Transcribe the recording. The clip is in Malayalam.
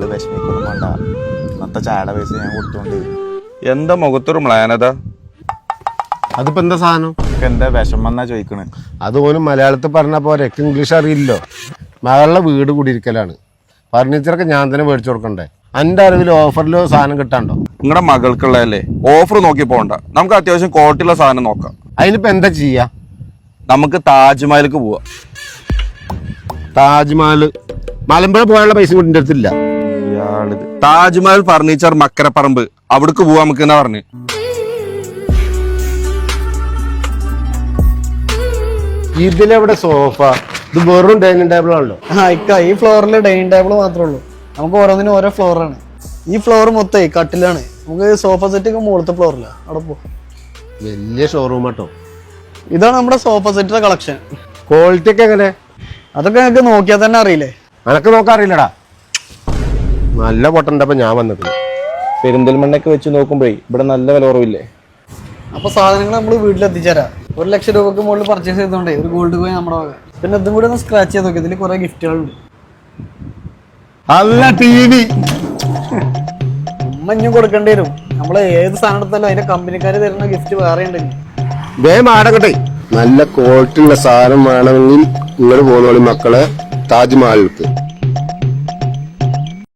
നിങ്ങൾ വിഷമിക്കൊന്നും വേണ്ട. ഇന്നത്തെ ചായയുടെ പൈസ ഞാൻ കൊടുത്തോണ്ട്. എന്താ മുഖത്തൊരു മ്ലാനത? അതിപ്പോ എന്താ സാധനം? എന്താ വിഷമം എന്നാ ചോദിക്കണേ? അതുപോലും മലയാളത്തിൽ പറഞ്ഞ പോലെ ഇംഗ്ലീഷ് അറിയില്ലോ. മകളുടെ വീട് കൂടിയിരിക്കലാണ്. ഫർണിച്ചറൊക്കെ ഞാൻ തന്നെ മേടിച്ചു കൊടുക്കണ്ടേ? എൻ്റെ അറിവിൽ ഓഫറിലോ സാധനം കിട്ടാണ്ടോ? നിങ്ങളുടെ മകൾക്കുള്ളതല്ലേ, ഓഫർ നോക്കി പോകണ്ട. നമുക്ക് അത്യാവശ്യം ക്വാളിറ്റിയുള്ള സാധനം നോക്കാം. അതിനിപ്പോ എന്താ ചെയ്യാ? നമുക്ക് താജ്മഹലിക്ക് പോവാം. താജ്മഹൽ മലമ്പുഴ പോകാനുള്ള പൈസ കൂടി എൻ്റെ അടുത്തില്ല. ഇയാളിത് താജ്മഹൽ ഫർണിച്ചർ മക്കരപ്പറമ്പ്, അവിടേക്ക് പോവാ നമുക്ക് എന്നാ പറഞ്ഞു. ഇതിലെവിടെ സോഫ? ഇത് വെറും ഡൈനിങ് ടേബിൾ ആണല്ലോ. ഈ ഫ്ലോറിൽ ഡൈനിങ് ടേബിൾ മാത്രമേ ഉള്ളൂ. നമുക്ക് ഓരോന്നിനും ഓരോ ഫ്ലോറാണ്. ഈ ഫ്ലോർ മൊത്തം കട്ടിലാണ്. നമുക്ക് സോഫ സെറ്റ് ഒക്കെ മുകളിലത്തെ ഫ്ലോറില്ല. അവിടെ പോ. വലിയ ഷോറൂം കേട്ടോ. ഇതാണ് നമ്മുടെ സോഫ സെറ്റിന്റെ കളക്ഷൻ. ക്വാളിറ്റി ഒക്കെ എങ്ങനെ? അതൊക്കെ ഞങ്ങൾക്ക് നോക്കിയാൽ തന്നെ അറിയില്ലേ? എനക്ക് നോക്കാൻ അറിയില്ലടാ. നല്ല പൊട്ടണ്ടപ്പോ ഞാൻ വന്നത്. പെരിന്തൽമണ്ണൊക്കെ വെച്ച് നോക്കുമ്പോഴേ ഇവിടെ നല്ല വില കുറവില്ലേ? അപ്പൊ സാധനങ്ങൾ നമ്മൾ വീട്ടിലെത്തിച്ചേരാം. 1,00,000 രൂപക്ക് മുകളിൽ പർച്ചേസ് ചെയ്തോണ്ടേ ഒരു ഗോൾഡ് കോയിൻ നമ്മുടെ വക. പിന്നെ ഇതും കൂടി ഒന്ന് സ്ക്രാച്ച് ചെയ്ത് നോക്കി. ഇതിൽ കുറെ ഗിഫ്റ്റുകളുണ്ട്. നല്ല TV. ഉമ്മഞ്ഞും കൊടുക്കേണ്ടി വരും. നമ്മള് ഏത് സാധനം എടുത്താലും അതിന്റെ കമ്പനിക്കാര് തരുന്ന ഗിഫ്റ്റ് വേറെ ഉണ്ടെങ്കിൽ മാടകട്ടെ. നല്ല ക്വാളിറ്റി ഉള്ള സാധനം വേണമെങ്കിൽ നിങ്ങൾ പോകുന്നോളി മക്കളെ താജ്മഹലിലേക്ക്.